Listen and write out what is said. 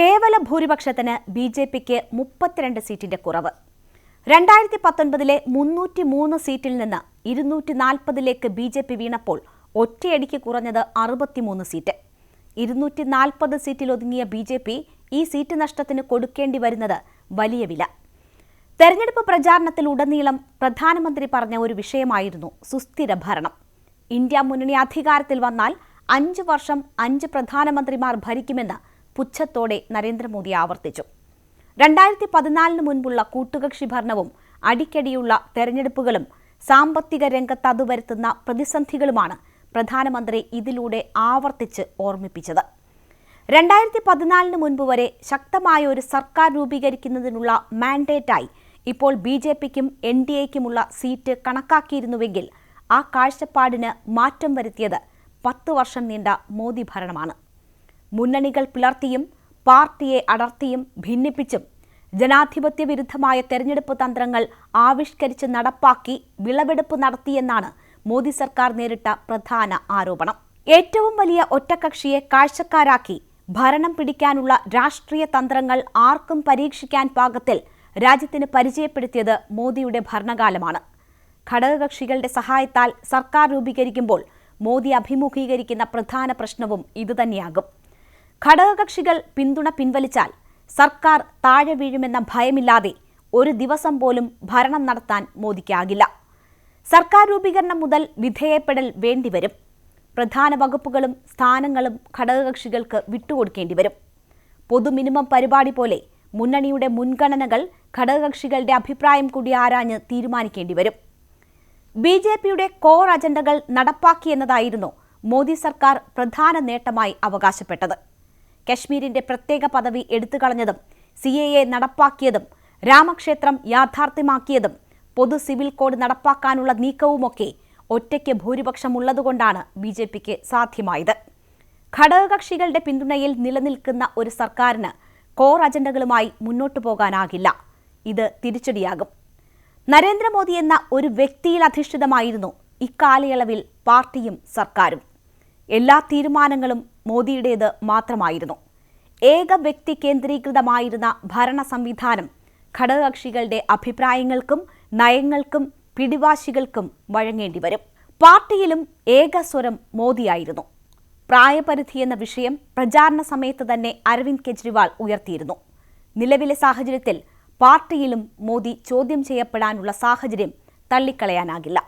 കേവല ഭൂരിപക്ഷത്തിന് ബി.ജെ.പിക്ക് 32 സീറ്റിന്റെ കുറവ്. 2019 303 സീറ്റിൽ നിന്ന് 240ലേക്ക് ബി.ജെ.പി വീണപ്പോൾ ഒറ്റയടിക്ക് കുറഞ്ഞത് 63 സീറ്റ്. 240 സീറ്റിൽ ഒതുങ്ങിയ ബി.ജെ.പി ഈ സീറ്റ് നഷ്ടത്തിന് കൊടുക്കേണ്ടി വരുന്നത് വലിയ വില. തെരഞ്ഞെടുപ്പ് പ്രചാരണത്തിലുടനീളം പ്രധാനമന്ത്രി പറഞ്ഞ ഒരു വിഷയമായിരുന്നു സുസ്ഥിര ഭരണം. ഇന്ത്യ മുന്നണി അധികാരത്തിൽ വന്നാൽ 5 വർഷം 5 പ്രധാനമന്ത്രിമാർ ഭരിക്കുമെന്ന് പുച്ഛത്തോടെ നരേന്ദ്രമോദി ആവർത്തിച്ചു. 2014 മുൻപുള്ള കൂട്ടുകക്ഷി ഭരണവും അടിക്കടിയുള്ള തെരഞ്ഞെടുപ്പുകളും സാമ്പത്തിക രംഗത്ത് അത് വരുത്തുന്ന പ്രതിസന്ധികളുമാണ് പ്രധാനമന്ത്രി ഇതിലൂടെ ആവർത്തിച്ച് ഓർമ്മിപ്പിച്ചത്. 2014 മുൻപ് വരെ ശക്തമായ ഒരു സർക്കാർ രൂപീകരിക്കുന്നതിനുള്ള മാൻഡേറ്റായി ഇപ്പോൾ ബി.ജെ.പിക്കും എൻ.ഡി.എക്കുമുള്ള സീറ്റ് കണക്കാക്കിയിരുന്നുവെങ്കിൽ ആ കാഴ്ചപ്പാടിന് മാറ്റം വരുത്തിയത് 10 വർഷം നീണ്ട മോദി ഭരണമാണ്. മുന്നണികൾ പിളർത്തിയും പാർട്ടിയെ അടർത്തിയും ഭിന്നിപ്പിച്ചും ജനാധിപത്യ വിരുദ്ധമായ തെരഞ്ഞെടുപ്പ് തന്ത്രങ്ങൾ ആവിഷ്കരിച്ച് നടപ്പാക്കി വിളവെടുപ്പ് നടത്തിയെന്നാണ് മോദി സർക്കാർ നേരിട്ട പ്രധാന ആരോപണം. ഏറ്റവും വലിയ ഒറ്റക്കക്ഷിയെ കാഴ്ചക്കാരാക്കി ഭരണം പിടിക്കാനുള്ള രാഷ്ട്രീയ തന്ത്രങ്ങൾ ആർക്കും പരീക്ഷിക്കാൻ പാകത്തിൽ രാജ്യത്തിന് പരിചയപ്പെടുത്തിയത് മോദിയുടെ ഭരണകാലമാണ്. ഘടകകക്ഷികളുടെ സഹായത്താൽ സർക്കാർ രൂപീകരിക്കുമ്പോൾ മോദി അഭിമുഖീകരിക്കുന്ന പ്രധാന പ്രശ്നവും ഇതുതന്നെയാകും. ഘടകകക്ഷികൾ പിന്തുണ പിൻവലിച്ചാൽ സർക്കാർ താഴെ വീഴുമെന്ന ഭയമില്ലാതെ ഒരു ദിവസം പോലും ഭരണം നടത്താൻ മോദിക്കാകില്ല. സർക്കാർ രൂപീകരണം മുതൽ വിധേയപ്പെടൽ വേണ്ടിവരും. പ്രധാന വകുപ്പുകളും സ്ഥാനങ്ങളും ഘടകകക്ഷികൾക്ക് വിട്ടുകൊടുക്കേണ്ടി വരും. പൊതു മിനിമം പരിപാടി പോലെ മുന്നണിയുടെ മുൻഗണനകൾ ഘടകകക്ഷികളുടെ അഭിപ്രായം കൂടി ആരാഞ്ഞ് തീരുമാനിക്കേണ്ടി വരും. ബി.ജെ.പിയുടെ കോർ അജണ്ടകൾ നടപ്പാക്കിയെന്നതായിരുന്നു മോദി സർക്കാർ പ്രധാന നേട്ടമായി അവകാശപ്പെട്ടത്. കശ്മീരിന്റെ പ്രത്യേക പദവി എടുത്തുകളഞ്ഞതും CAA നടപ്പാക്കിയതും രാമക്ഷേത്രം യാഥാർത്ഥ്യമാക്കിയതും പൊതു സിവിൽ കോഡ് നടപ്പാക്കാനുള്ള നീക്കവുമൊക്കെ ഒറ്റയ്ക്ക് ഭൂരിപക്ഷമുള്ളതുകൊണ്ടാണ് ബി.ജെ.പിക്ക് സാധ്യമായത്. ഘടകകക്ഷികളുടെ പിന്തുണയിൽ നിലനിൽക്കുന്ന ഒരു സർക്കാരിന് കോർ അജണ്ടകളുമായി മുന്നോട്ടു പോകാനാകില്ല. ഇത് തിരിച്ചടിയാകും. നരേന്ദ്രമോദി എന്ന ഒരു വ്യക്തിയിൽ അധിഷ്ഠിതമായിരുന്നു ഇക്കാലയളവിൽ പാർട്ടിയും സർക്കാരും. എല്ലാ തീരുമാനങ്ങളും മോദിയുടേത് മാത്രമായിരുന്നു. ഏക വ്യക്തി കേന്ദ്രീകൃതമായിരുന്ന ഭരണ സംവിധാനം ഘടകകക്ഷികളുടെ അഭിപ്രായങ്ങൾക്കും നയങ്ങൾക്കും പിടിവാശികൾക്കും വഴങ്ങേണ്ടി വരും. പാർട്ടിയിലും ഏകസ്വരം മോദിയായിരുന്നു. പ്രായപരിധി എന്ന വിഷയം പ്രചാരണ സമയത്ത് തന്നെ അരവിന്ദ് കെജ്രിവാൾ ഉയർത്തിയിരുന്നു. നിലവിലെ സാഹചര്യത്തിൽ പാർട്ടിയിലും മോദി ചോദ്യം ചെയ്യപ്പെടാനുള്ള സാഹചര്യം തള്ളിക്കളയാനാകില്ല.